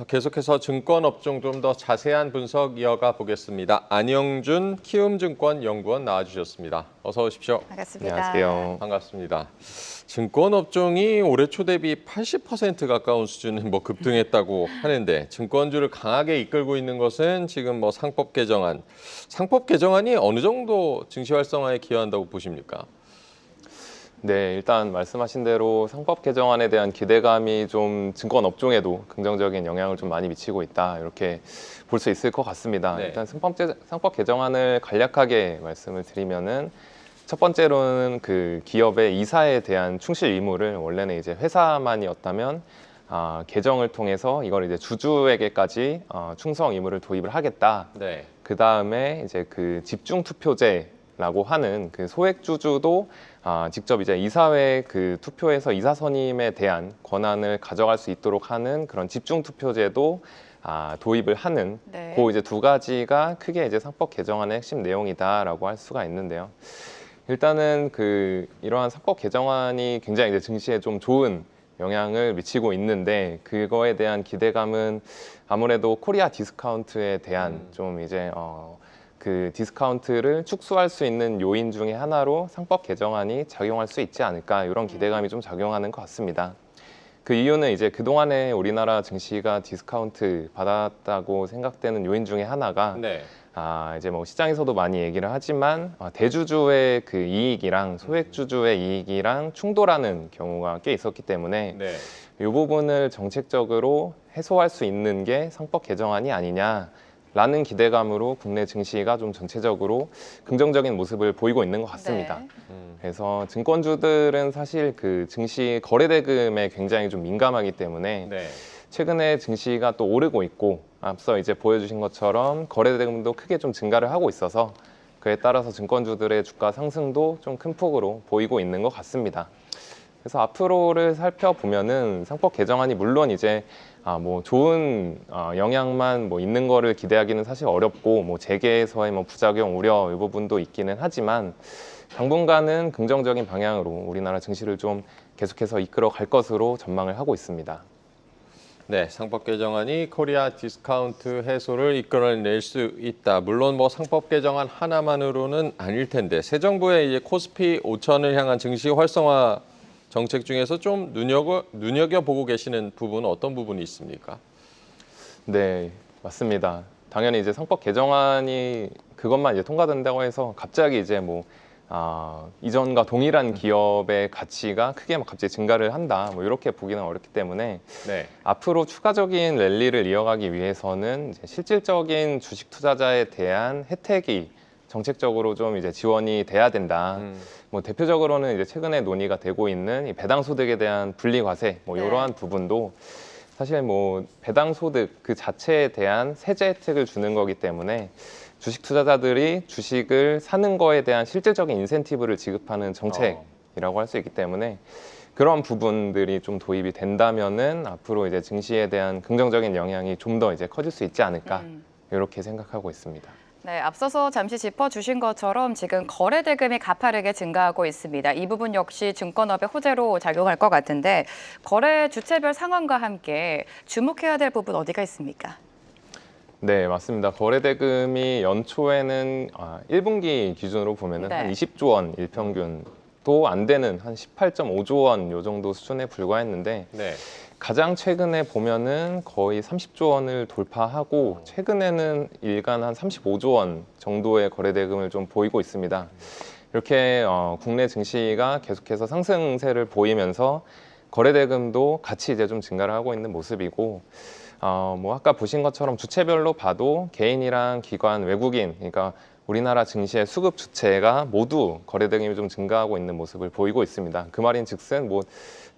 계속해서 증권업종 좀 더 자세한 분석 이어가 보겠습니다. 안영준 키움증권 연구원 나와주셨습니다. 어서 오십시오. 반갑습니다. 안녕하세요. 반갑습니다. 증권업종이 올해 초 대비 80% 가까운 수준은 급등했다고 하는데 증권주를 강하게 이끌고 있는 것은 지금 상법 개정안이 어느 정도 증시 활성화에 기여한다고 보십니까? 네, 일단 말씀하신 대로 상법 개정안에 대한 기대감이 좀 증권 업종에도 긍정적인 영향을 좀 많이 미치고 있다, 이렇게 볼 수 있을 것 같습니다. 네. 일단 상법 개정안을 간략하게 말씀을 드리면은 첫 번째로는 그 기업의 이사에 대한 충실 의무를 원래는 이제 회사만이었다면 개정을 통해서 이걸 이제 주주에게까지 충성 의무를 도입을 하겠다. 네. 그 다음에 이제 그 집중 투표제라고 하는 그 소액 주주도 직접 이제 이사회 그 투표에서 이사 선임에 대한 권한을 가져갈 수 있도록 하는 그런 집중 투표제도 도입을 하는 네. 그 이제 두 가지가 크게 이제 상법 개정안의 핵심 내용이다라고 할 수가 있는데요. 일단은 그 이러한 상법 개정안이 굉장히 이제 증시에 좀 좋은 영향을 미치고 있는데, 그거에 대한 기대감은 아무래도 코리아 디스카운트에 대한 좀 이제 그 디스카운트를 축소할 수 있는 요인 중에 하나로 상법 개정안이 작용할 수 있지 않을까, 이런 기대감이 좀 작용하는 것 같습니다. 그 이유는 이제 그동안에 우리나라 증시가 디스카운트 받았다고 생각되는 요인 중에 하나가 네. 이제 시장에서도 많이 얘기를 하지만 대주주의 그 이익이랑 소액주주의 이익이랑 충돌하는 경우가 꽤 있었기 때문에 네. 이 부분을 정책적으로 해소할 수 있는 게 상법 개정안이 아니냐라는 기대감으로 국내 증시가 좀 전체적으로 긍정적인 모습을 보이고 있는 것 같습니다. 네. 그래서 증권주들은 사실 그 증시 거래대금에 굉장히 좀 민감하기 때문에 네. 최근에 증시가 또 오르고 있고, 앞서 이제 보여주신 것처럼 거래대금도 크게 좀 증가를 하고 있어서 그에 따라서 증권주들의 주가 상승도 좀 큰 폭으로 보이고 있는 것 같습니다. 그래서 앞으로를 살펴보면은 상법 개정안이 물론 이제 좋은 영향만 있는 거를 기대하기는 사실 어렵고, 재계에서의 부작용 우려 이 부분도 있기는 하지만 당분간은 긍정적인 방향으로 우리나라 증시를 좀 계속해서 이끌어 갈 것으로 전망을 하고 있습니다. 네, 상법 개정안이 코리아 디스카운트 해소를 이끌어낼 수 있다. 물론 상법 개정안 하나만으로는 아닐 텐데 새 정부의 이제 코스피 5천을 향한 증시 활성화 정책 중에서 좀 눈여겨보고 계시는 부분은 어떤 부분이 있습니까? 네, 맞습니다. 당연히 이제 상법 개정안이 그것만 이제 통과된다고 해서 갑자기 이제 이전과 동일한 기업의 가치가 크게 갑자기 증가를 한다, 이렇게 보기는 어렵기 때문에 네. 앞으로 추가적인 랠리를 이어가기 위해서는 이제 실질적인 주식 투자자에 대한 혜택이 정책적으로 좀 이제 지원이 돼야 된다. 대표적으로는 이제 최근에 논의가 되고 있는 이 배당 소득에 대한 분리 과세, 이러한 부분도 사실 배당 소득 그 자체에 대한 세제 혜택을 주는 거기 때문에 주식 투자자들이 주식을 사는 거에 대한 실질적인 인센티브를 지급하는 정책이라고 할 수 있기 때문에 그런 부분들이 좀 도입이 된다면은 앞으로 이제 증시에 대한 긍정적인 영향이 좀 더 이제 커질 수 있지 않을까, 이렇게 생각하고 있습니다. 네, 앞서서 잠시 짚어주신 것처럼 지금 거래 대금이 가파르게 증가하고 있습니다. 이 부분 역시 증권업의 호재로 작용할 것 같은데 거래 주체별 상황과 함께 주목해야 될 부분 어디가 있습니까? 네, 맞습니다. 거래대금이 연초에는 1분기 기준으로 보면은 네. 한 20조 원 일평균도 안 되는 한 18.5조 원 요 정도 수준에 불과했는데, 네. 가장 최근에 보면은 거의 30조 원을 돌파하고 최근에는 일간 한 35조 원 정도의 거래대금을 좀 보이고 있습니다. 이렇게 국내 증시가 계속해서 상승세를 보이면서 거래대금도 같이 이제 좀 증가를 하고 있는 모습이고, 아까 보신 것처럼 주체별로 봐도 개인이랑 기관, 외국인, 그러니까 우리나라 증시의 수급 주체가 모두 거래대금이 좀 증가하고 있는 모습을 보이고 있습니다. 그 말인즉슨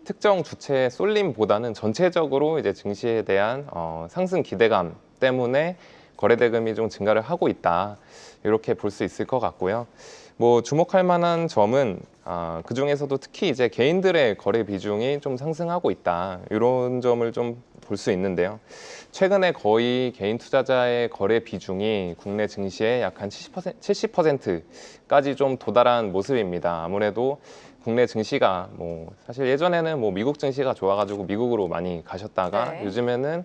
특정 주체의 쏠림보다는 전체적으로 이제 증시에 대한 상승 기대감 때문에 거래대금이 좀 증가를 하고 있다, 이렇게 볼 수 있을 것 같고요. 주목할 만한 점은 그 중에서도 특히 이제 개인들의 거래 비중이 좀 상승하고 있다, 이런 점을 좀 볼 수 있는데요. 최근에 거의 개인 투자자의 거래 비중이 국내 증시의 약 한 70%까지 좀 도달한 모습입니다. 아무래도 국내 증시가 사실 예전에는 미국 증시가 좋아가지고 미국으로 많이 가셨다가 네. 요즘에는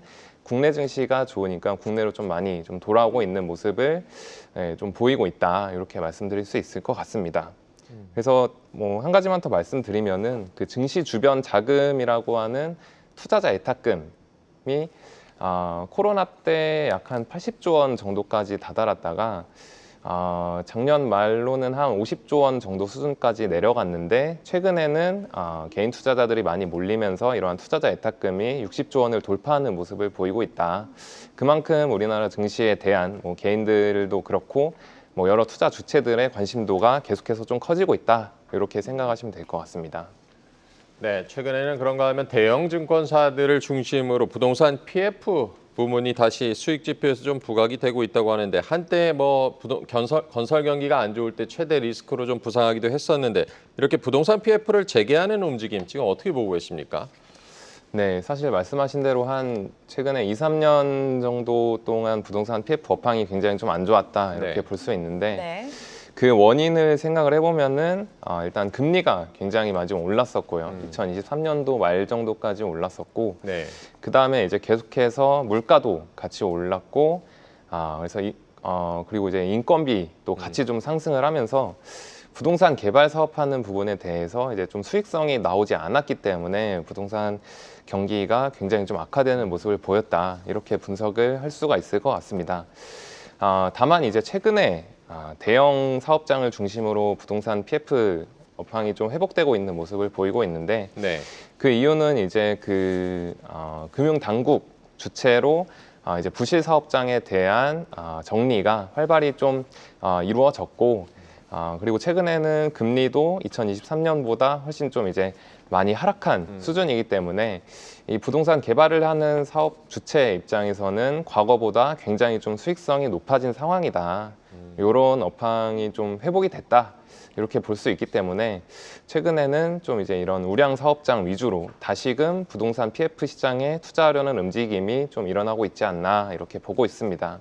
국내 증시가 좋으니까 국내로 좀 많이 좀 돌아오고 있는 모습을 좀 보이고 있다 이렇게 말씀드릴 수 있을 것 같습니다. 그래서 뭐 한 가지만 더 말씀드리면은 그 증시 주변 자금이라고 하는 투자자 예탁금이 코로나 때 약 한 80조 원 정도까지 다다랐다가 작년 말로는 한 50조 원 정도 수준까지 내려갔는데 최근에는 개인 투자자들이 많이 몰리면서 이러한 투자자 예탁금이 60조 원을 돌파하는 모습을 보이고 있다. 그만큼 우리나라 증시에 대한 뭐 개인들도 그렇고 뭐 여러 투자 주체들의 관심도가 계속해서 좀 커지고 있다. 이렇게 생각하시면 될 것 같습니다. 네, 최근에는 그런가 하면 대형 증권사들을 중심으로 부동산 PF 부문이 다시 수익 지표에서 좀 부각이 되고 있다고 하는데 한때 뭐 건설 경기가 안 좋을 때 최대 리스크로 좀 부상하기도 했었는데 이렇게 부동산 PF를 재개하는 움직임 지금 어떻게 보고 계십니까? 네, 사실 말씀하신 대로 한 최근에 2, 3년 정도 동안 부동산 PF 업황이 굉장히 좀 안 좋았다 이렇게 네. 볼 수 있는데 네. 그 원인을 생각을 해보면은 일단 금리가 굉장히 많이 좀 올랐었고요. 2023년도 말 정도까지 올랐었고 네. 그 다음에 이제 계속해서 물가도 같이 올랐고 그래서 그리고 이제 인건비도 같이 좀 상승을 하면서 부동산 개발 사업하는 부분에 대해서 이제 좀 수익성이 나오지 않았기 때문에 부동산 경기가 굉장히 좀 악화되는 모습을 보였다 이렇게 분석을 할 수가 있을 것 같습니다. 다만 이제 최근에 대형 사업장을 중심으로 부동산 PF 업황이 좀 회복되고 있는 모습을 보이고 있는데 네. 그 이유는 이제 그 금융 당국 주체로 이제 부실 사업장에 대한 정리가 활발히 좀 이루어졌고 그리고 최근에는 금리도 2023년보다 훨씬 좀 이제 많이 하락한 수준이기 때문에 이 부동산 개발을 하는 사업 주체 입장에서는 과거보다 굉장히 좀 수익성이 높아진 상황이다. 이런 업황이 좀 회복이 됐다. 이렇게 볼 수 있기 때문에 최근에는 좀 이제 이런 우량 사업장 위주로 다시금 부동산 PF 시장에 투자하려는 움직임이 좀 일어나고 있지 않나 이렇게 보고 있습니다.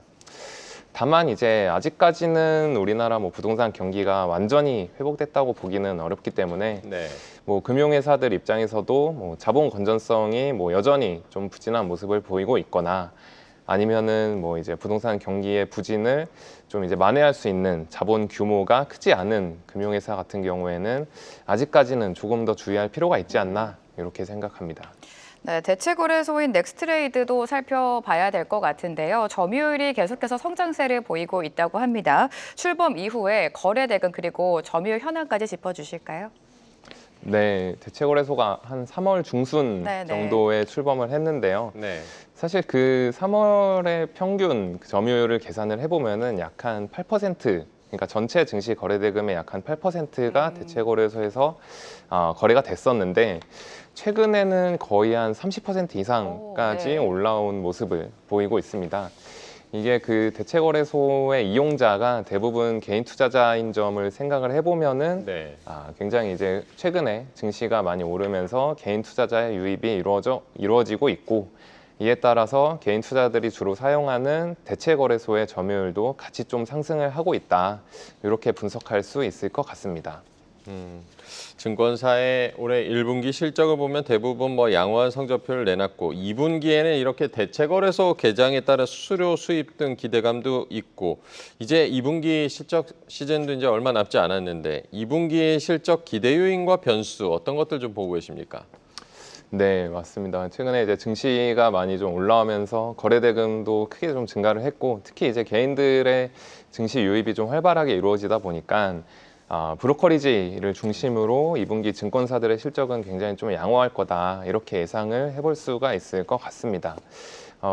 다만 이제 아직까지는 우리나라 뭐 부동산 경기가 완전히 회복됐다고 보기는 어렵기 때문에 네. 뭐 금융회사들 입장에서도 뭐 자본 건전성이 뭐 여전히 좀 부진한 모습을 보이고 있거나 아니면은 뭐 이제 부동산 경기의 부진을 좀 이제 만회할 수 있는 자본 규모가 크지 않은 금융회사 같은 경우에는 아직까지는 조금 더 주의할 필요가 있지 않나 이렇게 생각합니다. 네, 대체거래소인 넥스트레이드도 살펴봐야 될 것 같은데요. 점유율이 계속해서 성장세를 보이고 있다고 합니다. 출범 이후에 거래 대금 그리고 점유율 현황까지 짚어주실까요? 네, 대체거래소가 한 3월 중순 네네. 정도에 출범을 했는데요. 네. 사실 그 3월의 평균 점유율을 계산을 해보면은 약 한 8%, 그러니까 전체 증시 거래 대금의 약 한 8%가 대체거래소에서 거래가 됐었는데 최근에는 거의 한 30% 이상까지 네. 올라온 모습을 보이고 있습니다. 이게 그 대체거래소의 이용자가 대부분 개인 투자자인 점을 생각을 해보면은 네. 굉장히 이제 최근에 증시가 많이 오르면서 개인 투자자의 유입이 이루어지고 있고 이에 따라서 개인 투자자들이 주로 사용하는 대체거래소의 점유율도 같이 좀 상승을 하고 있다. 이렇게 분석할 수 있을 것 같습니다. 증권사의 올해 1분기 실적을 보면 대부분 뭐 양호한 성적표를 내놨고 2분기에는 이렇게 대체거래소 개장에 따라 수수료 수입 등 기대감도 있고 이제 2분기 실적 시즌도 이제 얼마 남지 않았는데 2분기의 실적 기대 요인과 변수 어떤 것들 좀 보고 계십니까? 네, 맞습니다. 최근에 이제 증시가 많이 좀 올라오면서 거래 대금도 크게 좀 증가를 했고 특히 이제 개인들의 증시 유입이 좀 활발하게 이루어지다 보니까 브로커리지를 중심으로 2분기 증권사들의 실적은 굉장히 좀 양호할 거다 이렇게 예상을 해볼 수가 있을 것 같습니다.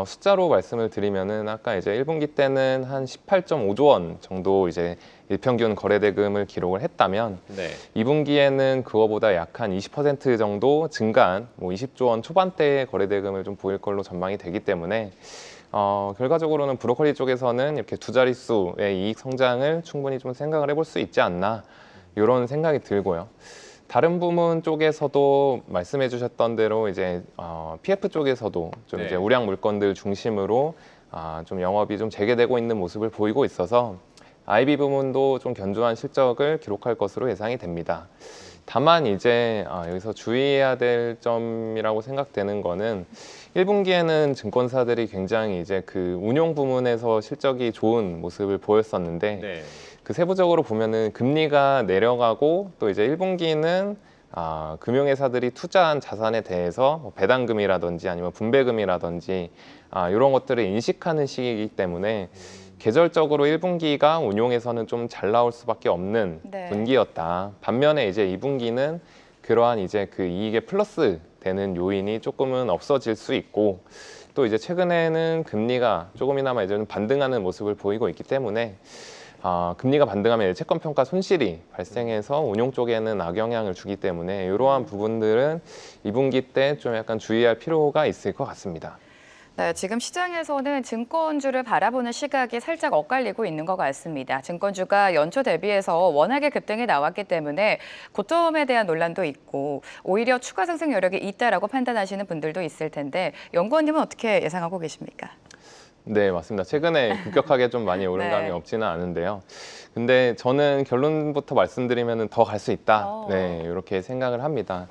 숫자로 말씀을 드리면은 아까 이제 1분기 때는 한 18.5조 원 정도 이제 일평균 거래 대금을 기록을 했다면 네. 2분기에는 그거보다 약 한 20% 정도 증가한 뭐 20조 원 초반대의 거래 대금을 좀 보일 걸로 전망이 되기 때문에 결과적으로는 브로커리 쪽에서는 이렇게 두 자릿수의 이익 성장을 충분히 좀 생각을 해볼 수 있지 않나 이런 생각이 들고요. 다른 부문 쪽에서도 말씀해 주셨던 대로 이제 PF 쪽에서도 좀 네. 이제 우량 물건들 중심으로 좀 영업이 좀 재개되고 있는 모습을 보이고 있어서 IB 부문도 좀 견조한 실적을 기록할 것으로 예상이 됩니다. 다만 이제 여기서 주의해야 될 점이라고 생각되는 거는 1분기에는 증권사들이 굉장히 이제 그 운용 부문에서 실적이 좋은 모습을 보였었는데 네. 그 세부적으로 보면은 금리가 내려가고 또 이제 1분기는 금융회사들이 투자한 자산에 대해서 뭐 배당금이라든지 아니면 분배금이라든지 이런 것들을 인식하는 시기이기 때문에 계절적으로 1분기가 운용에서는 좀 잘 나올 수밖에 없는 네. 분기였다. 반면에 이제 2분기는 그러한 이제 그 이익에 플러스 되는 요인이 조금은 없어질 수 있고 또 이제 최근에는 금리가 조금이나마 이제 반등하는 모습을 보이고 있기 때문에 금리가 반등하면 채권 평가 손실이 발생해서 운용 쪽에는 악영향을 주기 때문에 이러한 부분들은 2분기 때 좀 약간 주의할 필요가 있을 것 같습니다. 네, 지금 시장에서는 증권주를 바라보는 시각이 살짝 엇갈리고 있는 것 같습니다. 증권주가 연초 대비해서 워낙에 급등이 나왔기 때문에 고점에 대한 논란도 있고 오히려 추가 상승 여력이 있다라고 판단하시는 분들도 있을 텐데 연구원님은 어떻게 예상하고 계십니까? 네, 맞습니다. 최근에 급격하게 좀 많이 오른 감이 네. 없지는 않은데요. 근데 저는 결론부터 말씀드리면 더 갈 수 있다. 어. 네, 이렇게 생각을 합니다.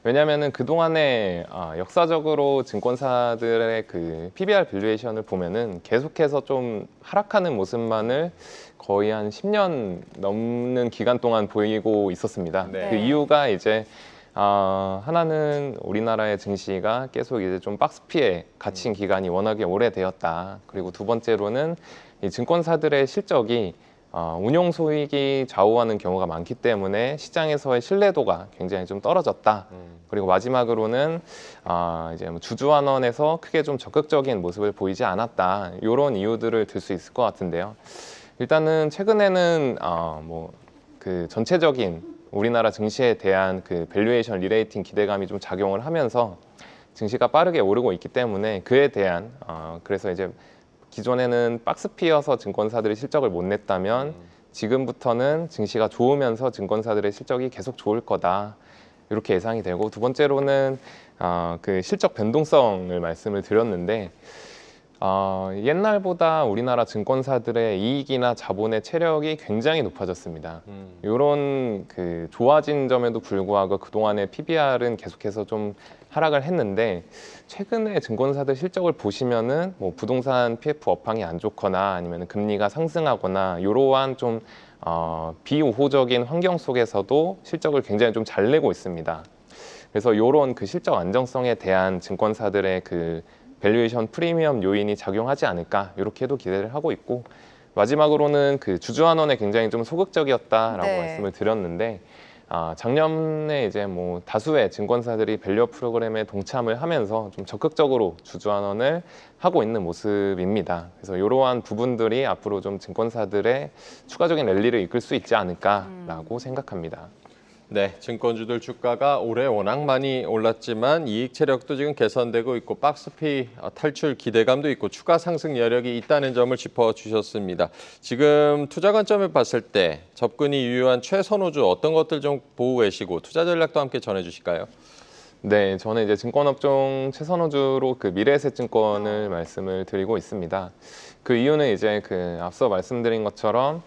왜냐하면은 그동안에 역사적으로 증권사들의 그 PBR 밸류에이션을 보면은 계속해서 좀 하락하는 모습만을 거의 한 10년 넘는 기간 동안 보이고 있었습니다. 네. 그 이유가 이제 하나는 우리나라의 증시가 계속 이제 좀 박스피에 갇힌 기간이 워낙에 오래되었다. 그리고 두 번째로는 이 증권사들의 실적이 운용 소익이 좌우하는 경우가 많기 때문에 시장에서의 신뢰도가 굉장히 좀 떨어졌다. 그리고 마지막으로는 이제 뭐 주주환원에서 크게 좀 적극적인 모습을 보이지 않았다. 이런 이유들을 들 수 있을 것 같은데요. 일단은 최근에는 뭐 그 전체적인 우리나라 증시에 대한 그 밸류에이션 리레이팅 기대감이 좀 작용을 하면서 증시가 빠르게 오르고 있기 때문에 그에 대한 그래서 이제 기존에는 박스피여서 증권사들이 실적을 못 냈다면 지금부터는 증시가 좋으면서 증권사들의 실적이 계속 좋을 거다. 이렇게 예상이 되고 두 번째로는 그 실적 변동성을 말씀을 드렸는데 옛날보다 우리나라 증권사들의 이익이나 자본의 체력이 굉장히 높아졌습니다. 이런 그 좋아진 점에도 불구하고 그동안의 PBR은 계속해서 좀 하락을 했는데 최근에 증권사들 실적을 보시면은 뭐 부동산 PF 업황이 안 좋거나 아니면 금리가 상승하거나 이러한 좀 비우호적인 환경 속에서도 실적을 굉장히 좀 잘 내고 있습니다. 그래서 이런 그 실적 안정성에 대한 증권사들의 그 밸류에이션 프리미엄 요인이 작용하지 않을까 이렇게도 기대를 하고 있고 마지막으로는 그 주주환원에 굉장히 좀 소극적이었다라고 네. 말씀을 드렸는데 작년에 이제 뭐 다수의 증권사들이 밸류업 프로그램에 동참을 하면서 좀 적극적으로 주주환원을 하고 있는 모습입니다. 그래서 이러한 부분들이 앞으로 좀 증권사들의 추가적인 랠리를 이끌 수 있지 않을까라고 생각합니다. 네, 증권주들 주가가 올해 워낙 많이 올랐지만 이익 체력도 지금 개선되고 있고 박스피 탈출 기대감도 있고 추가 상승 여력이 있다는 점을 짚어주셨습니다. 지금 투자 관점을 봤을 때 접근이 유효한 최선호주 어떤 것들 좀 보고 계시고 투자 전략도 함께 전해주실까요? 네, 저는 이제 증권업종 최선호주로 그 미래에셋증권을 말씀을 드리고 있습니다. 그 이유는 이제 그 앞서 말씀드린 것처럼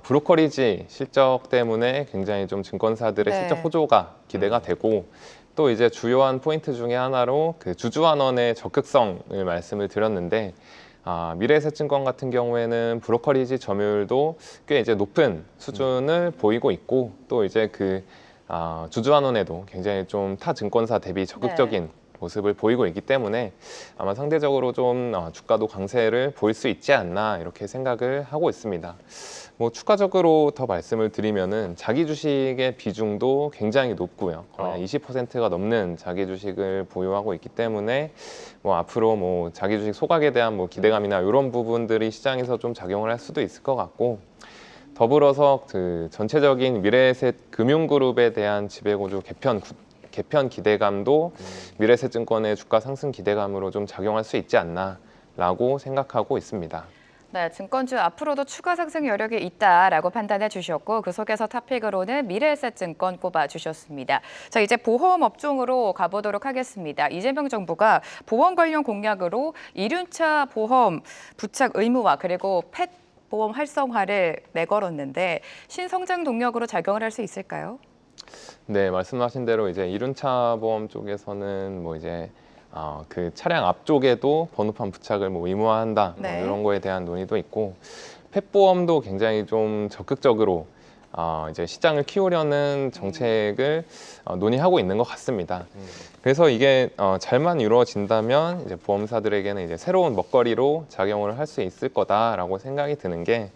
브로커리지 실적 때문에 굉장히 좀 증권사들의 네. 실적 호조가 기대가 되고 또 이제 주요한 포인트 중에 하나로 그 주주환원의 적극성을 말씀을 드렸는데 미래에셋증권 같은 경우에는 브로커리지 점유율도 꽤 이제 높은 수준을 보이고 있고 또 이제 그 주주환원에도 굉장히 좀 타 증권사 대비 적극적인 모습을 보이고 있기 때문에 아마 상대적으로 좀 주가도 강세를 보일 수 있지 않나 이렇게 생각을 하고 있습니다. 뭐 추가적으로 더 말씀을 드리면은 자기 주식의 비중도 굉장히 높고요. 거의 20%가 넘는 자기 주식을 보유하고 있기 때문에 뭐 앞으로 뭐 자기 주식 소각에 대한 뭐 기대감이나 이런 부분들이 시장에서 좀 작용을 할 수도 있을 것 같고 더불어서 그 전체적인 미래에셋 금융그룹에 대한 지배구조 개편 기대감도 미래에셋증권의 주가 상승 기대감으로 좀 작용할 수 있지 않나라고 생각하고 있습니다. 네, 증권주 앞으로도 추가 상승 여력이 있다라고 판단해 주셨고 그 속에서 탑픽으로는 미래에셋증권 꼽아주셨습니다. 자, 이제 보험 업종으로 가보도록 하겠습니다. 이재명 정부가 보험 관련 공약으로 이륜차 보험 부착 의무화 그리고 펫 보험 활성화를 내걸었는데 신성장 동력으로 작용을 할 수 있을까요? 네, 말씀하신 대로 이제 이륜차 보험 쪽에서는 뭐 이제 그 차량 앞쪽에도 번호판 부착을 뭐 의무화한다 네. 뭐 이런 거에 대한 논의도 있고 펫보험도 굉장히 좀 적극적으로 이제 시장을 키우려는 정책을 논의하고 있는 것 같습니다. 그래서 이게 잘만 이루어진다면 이제 보험사들에게는 이제 새로운 먹거리로 작용을 할 수 있을 거다라고 생각이 드는 게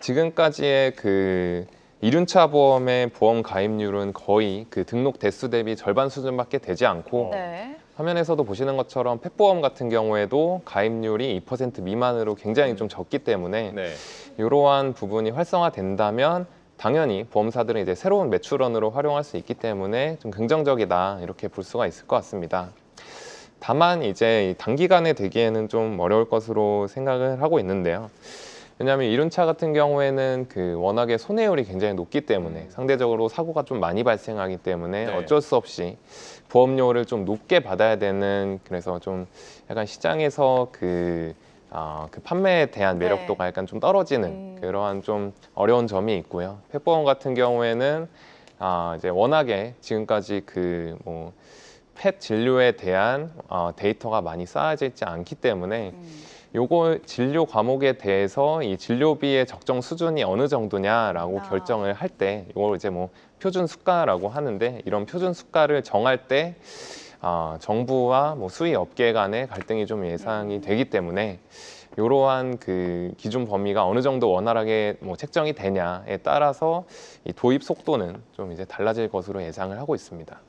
지금까지의 그 이륜차 보험의 보험 가입률은 거의 그 등록 대수 대비 절반 수준밖에 되지 않고 네. 화면에서도 보시는 것처럼 펫보험 같은 경우에도 가입률이 2% 미만으로 굉장히 좀 적기 때문에 네. 이러한 부분이 활성화된다면 당연히 보험사들은 이제 새로운 매출원으로 활용할 수 있기 때문에 좀 긍정적이다 이렇게 볼 수가 있을 것 같습니다. 다만 이제 단기간에 되기에는 좀 어려울 것으로 생각을 하고 있는데요. 왜냐하면 이륜차 같은 경우에는 그 워낙에 손해율이 굉장히 높기 때문에 상대적으로 사고가 좀 많이 발생하기 때문에 네. 어쩔 수 없이 보험료를 좀 높게 받아야 되는 그래서 좀 약간 시장에서 그 판매에 대한 매력도가 약간 좀 떨어지는 그러한 좀 어려운 점이 있고요. 펫보험 같은 경우에는 이제 워낙에 지금까지 그 뭐 펫 진료에 대한 데이터가 많이 쌓여져 있지 않기 때문에 요거 진료 과목에 대해서 이 진료비의 적정 수준이 어느 정도냐라고 결정을 할 때 이걸 이제 뭐 표준 수가라고 하는데 이런 표준 수가를 정할 때 정부와 뭐 수의 업계 간의 갈등이 좀 예상이 되기 때문에 이러한 그 기준 범위가 어느 정도 원활하게 뭐 책정이 되냐에 따라서 이 도입 속도는 좀 이제 달라질 것으로 예상을 하고 있습니다.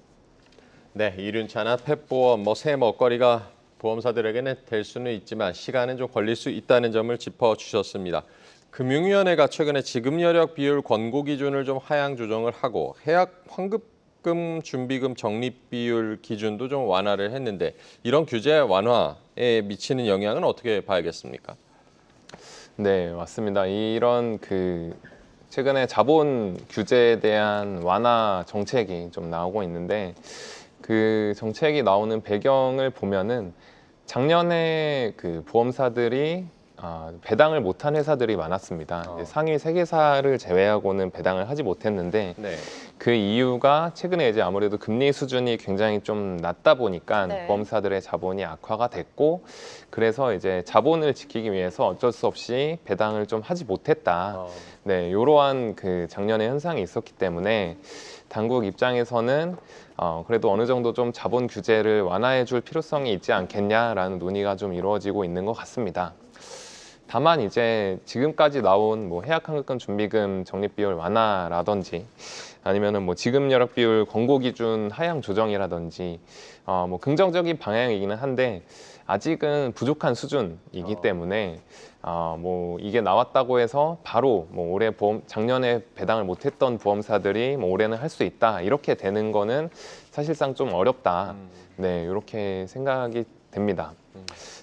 네, 이륜차나 펫보험, 뭐 새 먹거리가 보험사들에게는 될 수는 있지만 시간은 좀 걸릴 수 있다는 점을 짚어주셨습니다. 금융위원회가 최근에 지급 여력 비율 권고 기준을 좀 하향 조정을 하고 해약 환급금 준비금 적립 비율 기준도 좀 완화를 했는데 이런 규제 완화에 미치는 영향은 어떻게 봐야겠습니까? 네, 맞습니다. 이런 그 최근에 자본 규제에 대한 완화 정책이 좀 나오고 있는데 그 정책이 나오는 배경을 보면은 작년에 그 보험사들이 배당을 못한 회사들이 많았습니다. 이제 상위 3개사를 제외하고는 배당을 하지 못했는데 네. 그 이유가 최근에 이제 아무래도 금리 수준이 굉장히 좀 낮다 보니까 네. 보험사들의 자본이 악화가 됐고 그래서 이제 자본을 지키기 위해서 어쩔 수 없이 배당을 좀 하지 못했다. 네, 이러한 그 작년에 현상이 있었기 때문에 당국 입장에서는 그래도 어느 정도 좀 자본 규제를 완화해 줄 필요성이 있지 않겠냐라는 논의가 좀 이루어지고 있는 것 같습니다. 다만 이제 지금까지 나온 뭐 해약환급금 준비금 적립 비율 완화라든지 아니면은 뭐 지급 여력 비율 권고 기준 하향 조정이라든지 뭐 긍정적인 방향이기는 한데 아직은 부족한 수준이기 때문에 뭐 이게 나왔다고 해서 바로 뭐 올해 작년에 배당을 못했던 보험사들이 뭐 올해는 할 수 있다 이렇게 되는 거는 사실상 좀 어렵다. 네, 이렇게 생각이 됩니다.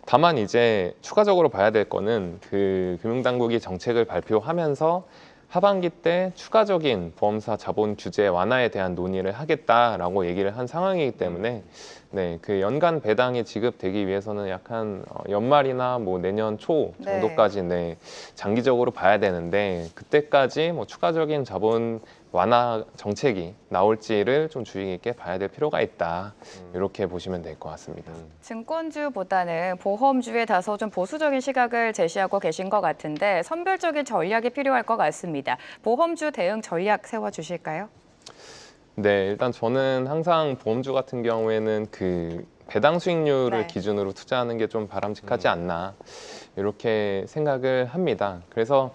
다만 이제 추가적으로 봐야 될 거는 그 금융당국이 정책을 발표하면서 하반기 때 추가적인 보험사 자본 규제 완화에 대한 논의를 하겠다라고 얘기를 한 상황이기 때문에 네, 그 연간 배당이 지급되기 위해서는 약간 연말이나 뭐 내년 초 정도까지 네, 장기적으로 봐야 되는데 그때까지 뭐 추가적인 자본 완화 정책이 나올지를 좀 주의 깊게 봐야 될 필요가 있다. 이렇게 보시면 될 것 같습니다. 증권주보다는 보험주에 다소 좀 보수적인 시각을 제시하고 계신 것 같은데 선별적인 전략이 필요할 것 같습니다. 보험주 대응 전략 세워주실까요? 네, 일단 저는 항상 보험주 같은 경우에는 그 배당 수익률을 네. 기준으로 투자하는 게 좀 바람직하지 않나 이렇게 생각을 합니다. 그래서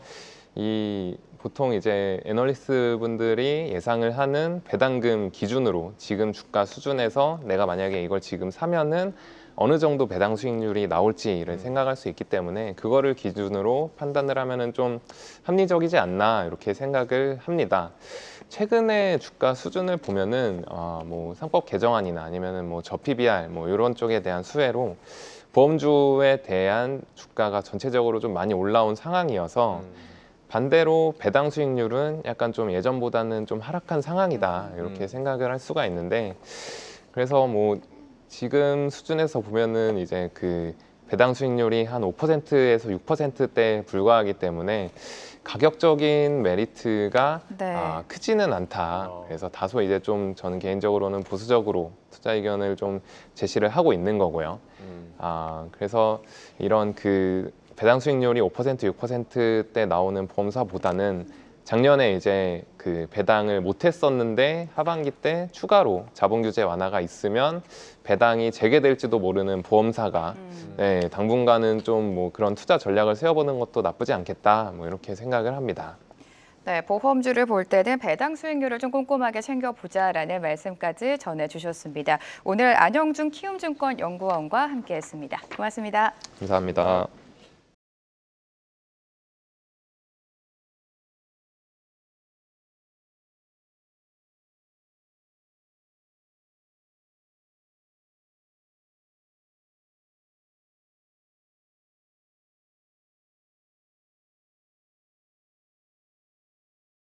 이 보통 이제 애널리스트 분들이 예상을 하는 배당금 기준으로 지금 주가 수준에서 내가 만약에 이걸 지금 사면은 어느 정도 배당 수익률이 나올지를 생각할 수 있기 때문에 그거를 기준으로 판단을 하면은 좀 합리적이지 않나 이렇게 생각을 합니다. 최근에 주가 수준을 보면은 뭐 상법 개정안이나 아니면은 뭐 저PBR 뭐 이런 쪽에 대한 수혜로 보험주에 대한 주가가 전체적으로 좀 많이 올라온 상황이어서 반대로 배당 수익률은 약간 좀 예전보다는 좀 하락한 상황이다 이렇게 생각을 할 수가 있는데 그래서 뭐 지금 수준에서 보면은 이제 그 배당 수익률이 한 5%에서 6%대에 불과하기 때문에 가격적인 메리트가 네. 크지는 않다. 그래서 다소 이제 좀 저는 개인적으로는 보수적으로 투자 의견을 좀 제시를 하고 있는 거고요. 그래서 이런 그 배당 수익률이 5%, 6%대 나오는 보험사보다는 작년에 이제 그 배당을 못했었는데 하반기 때 추가로 자본 규제 완화가 있으면 배당이 재개될지도 모르는 보험사가 네, 당분간은 좀 뭐 그런 투자 전략을 세워보는 것도 나쁘지 않겠다. 뭐 이렇게 생각을 합니다. 네, 보험주를 볼 때는 배당 수익률을 좀 꼼꼼하게 챙겨보자라는 말씀까지 전해주셨습니다. 오늘 안영준 키움증권 연구원과 함께했습니다. 고맙습니다. 감사합니다.